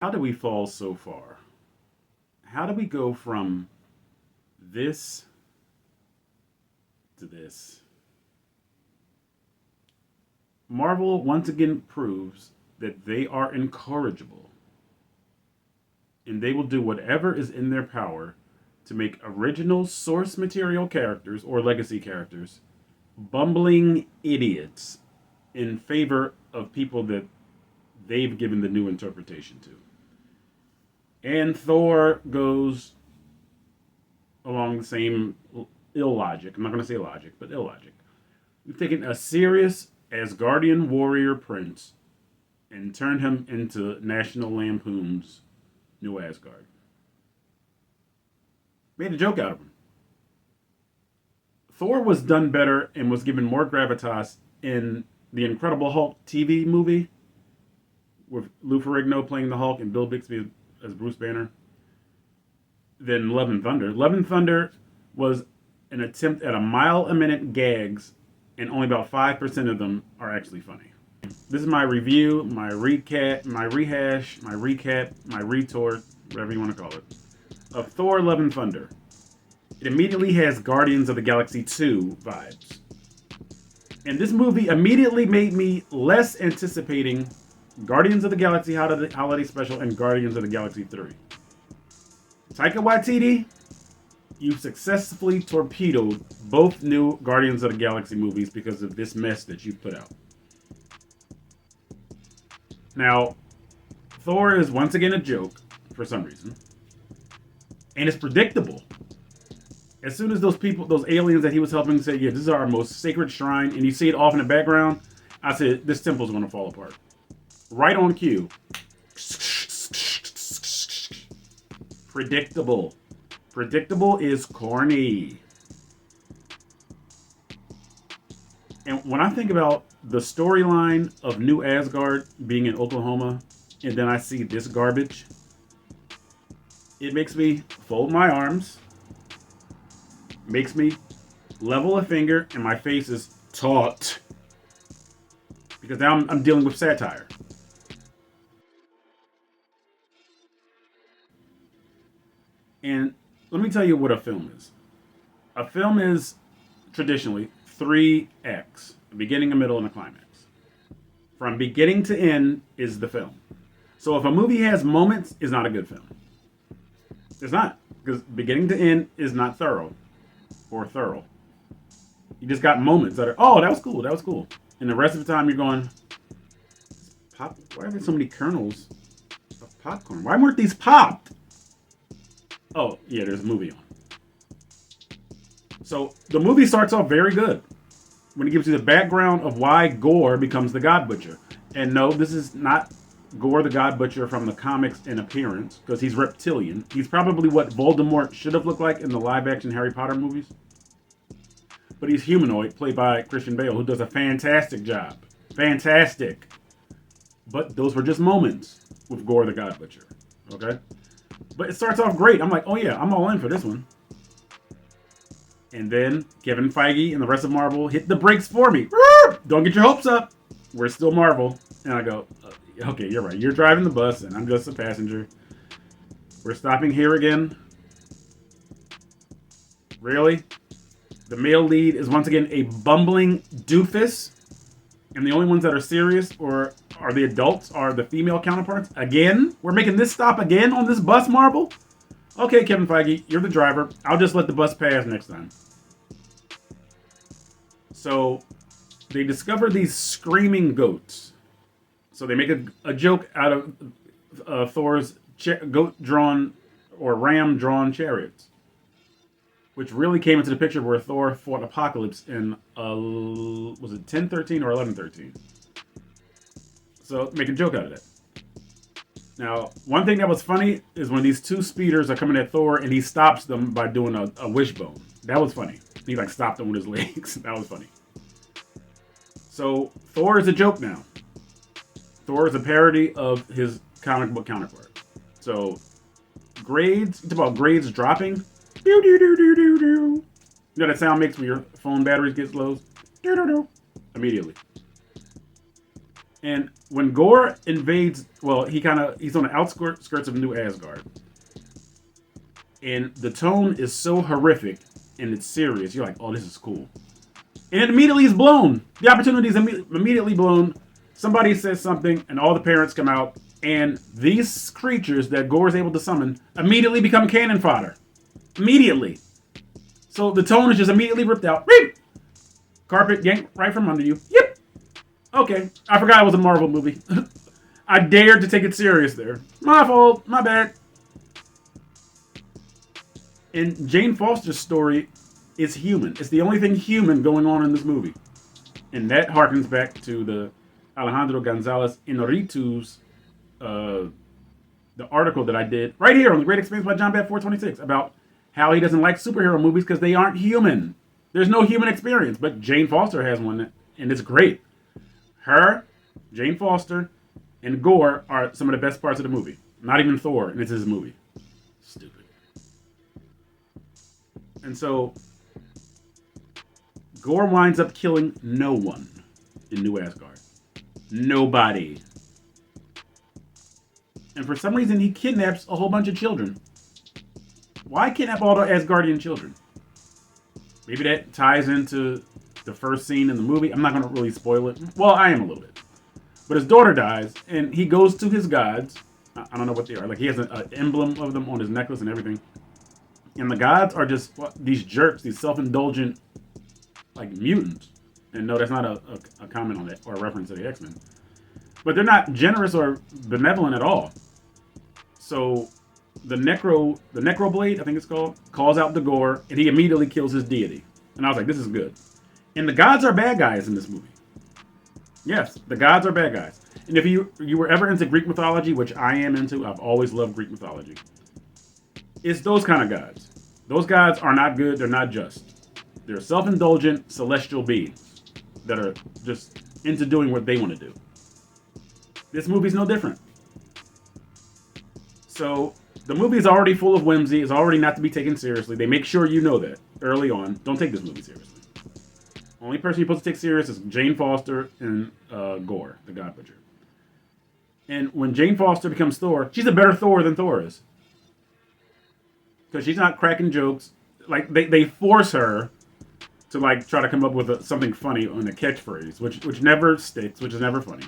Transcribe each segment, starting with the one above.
How do we fall so far? How do we go from this to this? Marvel once again proves that they are incorrigible and they will do whatever is in their power to make original source material characters or legacy characters bumbling idiots in favor of people that they've given the new interpretation to. And Thor goes along the same illogic. I'm not going to say logic, but illogic. We've taken a serious Asgardian warrior prince and turned him into National Lampoon's New Asgard. Made a joke out of him. Thor was done better and was given more gravitas in the Incredible Hulk TV movie with Lou Ferrigno playing the Hulk and Bill Bixby as Bruce Banner than Love and Thunder. Love and Thunder was an attempt at a mile-a-minute gags, and only about 5% of them are actually funny. This is my review, my recap, my rehash, my recap, my retort, whatever you want to call it, of Thor Love and Thunder. It immediately has Guardians of the Galaxy 2 vibes. And this movie immediately made me less anticipating Guardians of the Galaxy Holiday Special and Guardians of the Galaxy 3. Taika Waititi, you successfully torpedoed both new Guardians of the Galaxy movies because of this mess that you put out. Now, Thor is once again a joke for some reason. And it's predictable. As soon as those aliens that he was helping say, yeah, this is our most sacred shrine, and you see it off in the background, I said, this temple's going to fall apart. Right on cue. Predictable. Predictable is corny. And when I think about the storyline of New Asgard being in Oklahoma, and then I see this garbage, it makes me fold my arms, makes me level a finger, and my face is taut. Because now I'm dealing with satire. And let me tell you what a film is. A film is traditionally 3 acts, a beginning, a middle, and a climax. From beginning to end is the film. So if a movie has moments, it's not a good film. It's not. Because beginning to end is not thorough or thorough. You just got moments that are, oh, that was cool, that was cool. And the rest of the time you're going, why are there so many kernels of popcorn? Why weren't these popped? Oh, yeah, there's a movie on. So the movie starts off very good when it gives you the background of why Gore becomes the God Butcher. And no, this is not Gore the God Butcher from the comics in appearance, because he's reptilian. He's probably what Voldemort should have looked like in the live-action Harry Potter movies. But he's humanoid, played by Christian Bale, who does a fantastic job. Fantastic. But those were just moments with Gore the God Butcher. Okay? But it starts off great. I'm like, oh yeah, I'm all in for this one. And then Kevin Feige and the rest of Marvel hit the brakes for me. Don't get your hopes up. We're still Marvel. And I go, okay, you're right. You're driving the bus and I'm just a passenger. We're stopping here again. Really? The male lead is once again a bumbling doofus. And the only ones that are serious or are the adults are the female counterparts. Again? We're making this stop again on this bus, Marvel? Okay, Kevin Feige, you're the driver. I'll just let the bus pass next time. So they discover these screaming goats. So they make a joke out of Thor's goat-drawn or ram-drawn chariots, which really came into the picture where Thor fought Apocalypse in, was it 1013 or 1113? So make a joke out of that. Now, one thing that was funny is when these two speeders are coming at Thor and he stops them by doing a wishbone. That was funny. He stopped them with his legs. That was funny. So Thor is a joke now. Thor is a parody of his comic book counterpart. So grades, you talk about grades dropping. Doo doo doo doo doo doo. You know that sound makes when your phone batteries get low? Doo doo doo. Immediately. And when Gore invades, well, he's on the outskirts of New Asgard, and the tone is so horrific and it's serious. You're like, oh, this is cool, and it immediately is blown. The opportunity is immediately blown. Somebody says something, and all the parents come out, and these creatures that Gore is able to summon immediately become cannon fodder. Immediately. So the tone is just immediately ripped out. Beep! Carpet yanked right from under you. Yep. Okay. I forgot it was a Marvel movie. I dared to take it serious there. My fault. My bad. And Jane Foster's story is human. It's the only thing human going on in this movie. And that harkens back to the Alejandro Gonzalez Inarritu's the article that I did right here on The Great Expanse by John Bat 426 about how he doesn't like superhero movies because they aren't human. There's no human experience, but Jane Foster has one, and it's great. Her, Jane Foster, and Gore are some of the best parts of the movie. Not even Thor, and it's his movie. Stupid. And so, Gore winds up killing no one in New Asgard. Nobody. And for some reason, he kidnaps a whole bunch of children. Why kidnap all the Asgardian children? Maybe that ties into the first scene in the movie. I'm not going to really spoil it. Well, I am a little bit. But his daughter dies, and he goes to his gods. I don't know what they are. Like, he has an emblem of them on his necklace and everything. And the gods are just these jerks, these self-indulgent, like, mutants. And no, that's not a comment on that or a reference to the X-Men. But they're not generous or benevolent at all. So the Necroblade, I think it's called, calls out the Gore, and he immediately kills his deity. And I was like, this is good. And the gods are bad guys in this movie. Yes, the gods are bad guys. And if you were ever into Greek mythology, which I am into, I've always loved Greek mythology. It's those kind of gods. Those gods are not good, they're not just. They're self-indulgent celestial beings that are just into doing what they want to do. This movie's no different. So, the movie is already full of whimsy. It's already not to be taken seriously. They make sure you know that early on. Don't take this movie seriously. Only person you're supposed to take serious is Jane Foster and Gore, the God Butcher. And when Jane Foster becomes Thor, she's a better Thor than Thor is. Because she's not cracking jokes. Like, they force her to, like, try to come up with something funny on a catchphrase, which never sticks, which is never funny.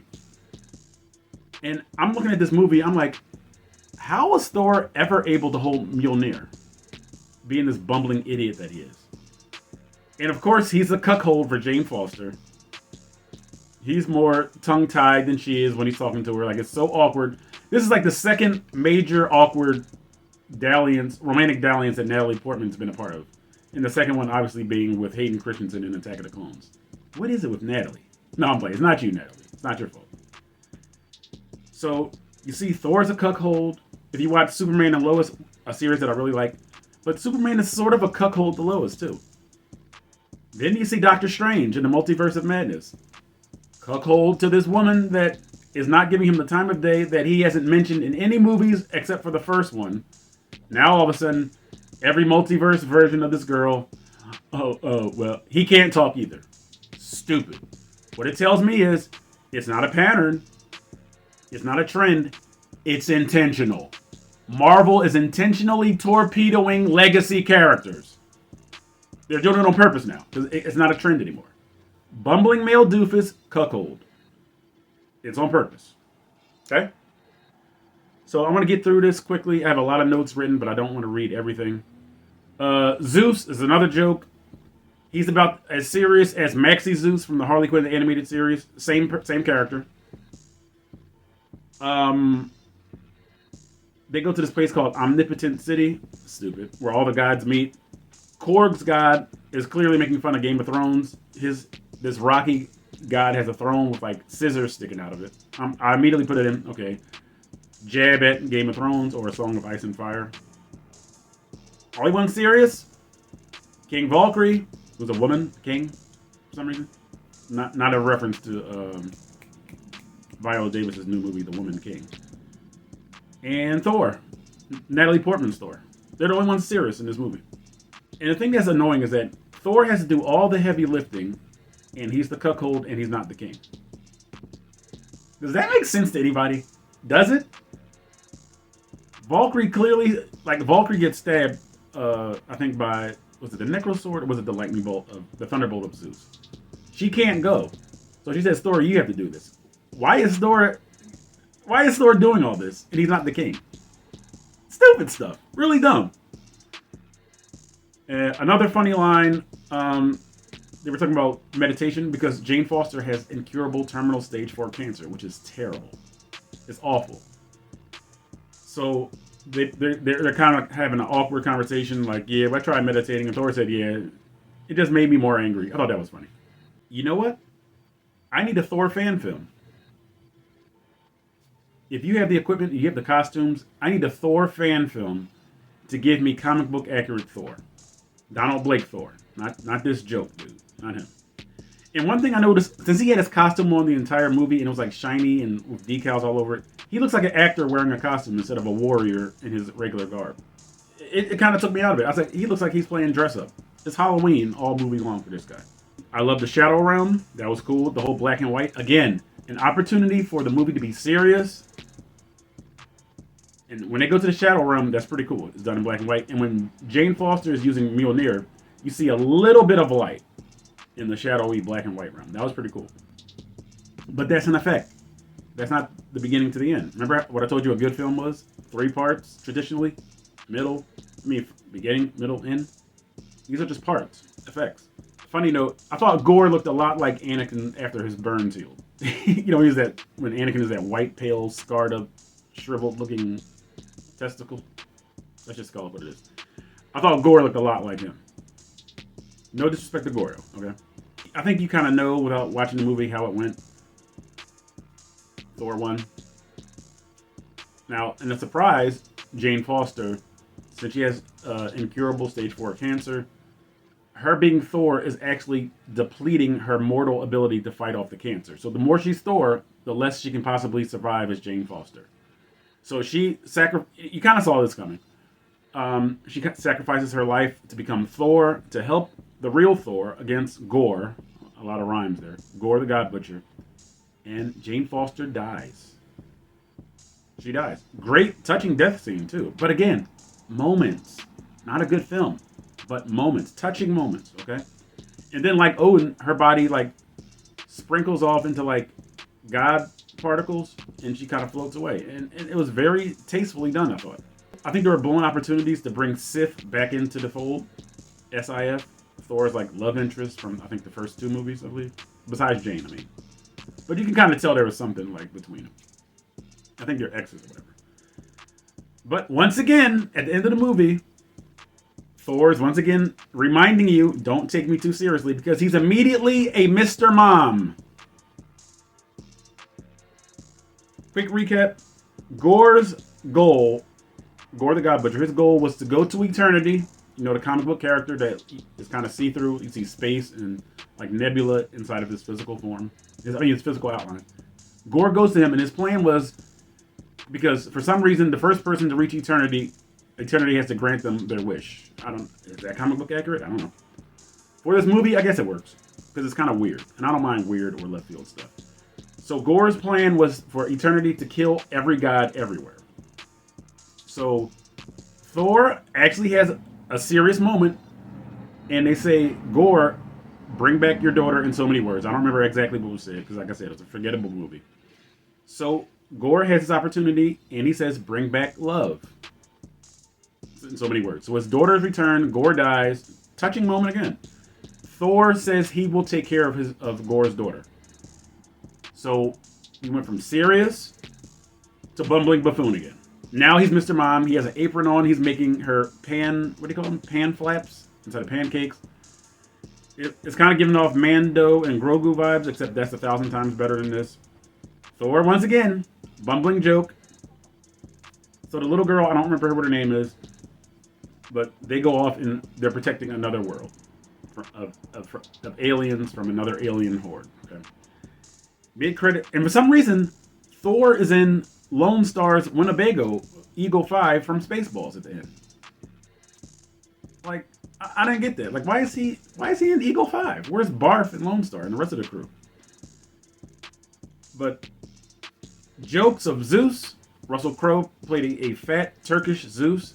And I'm looking at this movie, I'm like, how was Thor ever able to hold Mjolnir? Being this bumbling idiot that he is. And of course, he's a cuckold for Jane Foster. He's more tongue-tied than she is when he's talking to her. Like, it's so awkward. This is like the second major awkward romantic dalliance that Natalie Portman's been a part of. And the second one, obviously, being with Hayden Christensen in Attack of the Clones. What is it with Natalie? No, I'm playing. It's not you, Natalie. It's not your fault. So, you see Thor's a cuckold. If you watch Superman and Lois, a series that I really like. But Superman is sort of a cuckold to Lois, too. Then you see Doctor Strange in the Multiverse of Madness. Cuckold to this woman that is not giving him the time of day that he hasn't mentioned in any movies except for the first one. Now, all of a sudden, every multiverse version of this girl, well, he can't talk either. Stupid. What it tells me is, it's not a pattern. It's not a trend. It's intentional. Marvel is intentionally torpedoing legacy characters. They're doing it on purpose now, because it's not a trend anymore. Bumbling male doofus, cuckold. It's on purpose. Okay? So I want to get through this quickly. I have a lot of notes written, but I don't want to read everything. Zeus is another joke. He's about as serious as Maxie Zeus from the Harley Quinn animated series. Same character. They go to this place called Omnipotent City. Stupid. Where all the gods meet. Korg's god is clearly making fun of Game of Thrones. This rocky god has a throne with like scissors sticking out of it. I immediately put it in. Okay. Jab at Game of Thrones or A Song of Ice and Fire. All he wants serious? King Valkyrie, who's a woman king for some reason. Not a reference to Viola Davis's new movie, The Woman King. And Thor. Natalie Portman's Thor. They're the only ones serious in this movie. And the thing that's annoying is that Thor has to do all the heavy lifting, and he's the cuckold, and he's not the king. Does that make sense to anybody? Does it? Valkyrie clearly, Valkyrie gets stabbed, I think by, was it the Necro Sword or was it the Lightning Bolt, the Thunderbolt of Zeus? She can't go. So she says, Thor, you have to do this. Why is Thor doing all this and he's not the king? Stupid stuff. Really dumb. Another funny line, they were talking about meditation because Jane Foster has incurable terminal stage 4 cancer, which is terrible. It's awful. So they're kind of having an awkward conversation, like, yeah, I tried meditating, and Thor said, yeah, it just made me more angry. I thought that was funny. You know what? I need a Thor fan film. If you have the equipment, you have the costumes, I need a Thor fan film to give me comic book accurate Thor. Donald Blake Thor. Not this joke, dude. Not him. And one thing I noticed, since he had his costume on the entire movie and it was like shiny and with decals all over it, he looks like an actor wearing a costume instead of a warrior in his regular garb. It kind of took me out of it. I was like, he looks like he's playing dress up. It's Halloween all movie long for this guy. I love the Shadow Realm. That was cool. The whole black and white. Again, an opportunity for the movie to be serious. And when they go to the Shadow Realm, that's pretty cool. It's done in black and white. And when Jane Foster is using Mjolnir, you see a little bit of light in the shadowy black and white realm. That was pretty cool. But that's an effect. That's not the beginning to the end. Remember what I told you a good film was? 3 parts, traditionally. Beginning, middle, end. These are just parts. Effects. Funny note, I thought Gore looked a lot like Anakin after his burns healed. He's when Anakin is that white, pale, scarred up, shriveled looking testicle. Let's just call it what it is. I thought Gore looked a lot like him. No disrespect to Gore, okay? I think you kind of know without watching the movie how it went. Thor won. Now, in a surprise, Jane Foster, since she has incurable stage 4 cancer, her being Thor is actually depleting her mortal ability to fight off the cancer. So the more she's Thor, the less she can possibly survive as Jane Foster. So you kind of saw this coming. She sacrifices her life to become Thor, to help the real Thor against Gore. A lot of rhymes there. Gore the God Butcher. And Jane Foster dies. She dies. Great, touching death scene, too. But again, moments. Not a good film, but moments. Touching moments, okay? And then, like Odin, her body, sprinkles off into, God particles, and she kind of floats away. And it was very tastefully done, I thought. I think there were blown opportunities to bring Sif back into the fold. SIF. Thor's, love interest from, I think, the first 2 movies, I believe. Besides Jane, I mean. But you can kind of tell there was something, between them. I think they're exes or whatever. But once again, at the end of the movie, Thor is once again reminding you, don't take me too seriously, because he's immediately a Mr. Mom. Quick recap. Gore's goal, Gore the God Butcher, his goal was to go to eternity. The comic book character that is kind of see-through. You see space and nebula inside of his physical form. His physical outline. Gore goes to him, and his plan was, because for some reason the first person to reach eternity has to grant them their wish. Is that comic book accurate? I don't know. For this movie, I guess it works, because it's kind of weird, and I don't mind weird or left field stuff. So Gore's plan was for eternity to kill every god everywhere. So Thor actually has a serious moment, and they say, Gore, bring back your daughter in so many words. I don't remember exactly what was said, because like I said, it was a forgettable movie. So Gore has his opportunity, and he says, bring back love. In so many words. So his daughter's return, Gore dies. Touching moment again. Thor says he will take care of Gore's daughter. So he went from serious to bumbling buffoon again. Now he's Mr. Mom. He has an apron on. He's making her pan flaps inside of pancakes. It's kind of giving off Mando and Grogu vibes, except that's 1,000 times better than this. Thor, once again, bumbling joke. So the little girl, I don't remember what her name is, but they go off and they're protecting another world of aliens from another alien horde. Okay. Big credit. And for some reason, Thor is in Lone Star's Winnebago Eagle 5 from Spaceballs at the end. I didn't get that. Why is he in Eagle 5? Where's Barf and Lone Star and the rest of the crew? But Jokes of Zeus. Russell Crowe played a fat Turkish Zeus.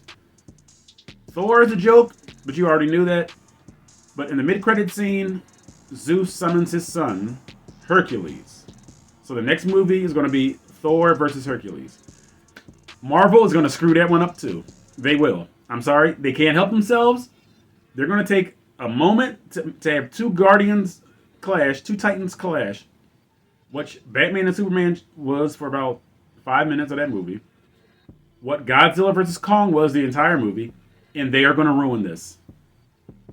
Thor is a joke, but you already knew that. But in the mid-credit scene, Zeus summons his son, Hercules. So the next movie is going to be Thor versus Hercules. Marvel is going to screw that one up too. They will. I'm sorry. They can't help themselves. They're going to take a moment to have two Guardians clash, two Titans clash, which Batman and Superman was for about 5 minutes of that movie. What Godzilla versus Kong was the entire movie. And they are going to ruin this.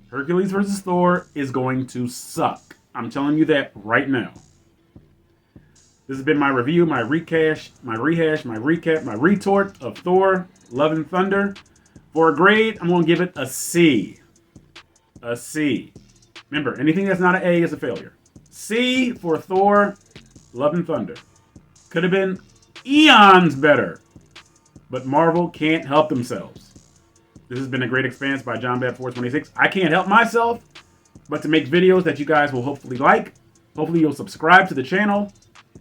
Hercules versus Thor is going to suck. I'm telling you that right now. This has been my review, my rehash, my recap, my retort of Thor, Love and Thunder. For a grade, I'm going to give it a C. A C. Remember, anything that's not an A is a failure. C for Thor, Love and Thunder. Could have been eons better. But Marvel can't help themselves. This has been A Great Expanse by JohnBat426. I can't help myself but to make videos that you guys will hopefully like. Hopefully you'll subscribe to the channel.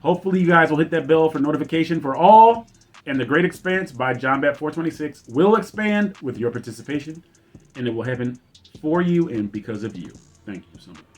Hopefully you guys will hit that bell for notification for all. And The Great Expanse by JohnBat426 will expand with your participation. And it will happen for you and because of you. Thank you so much.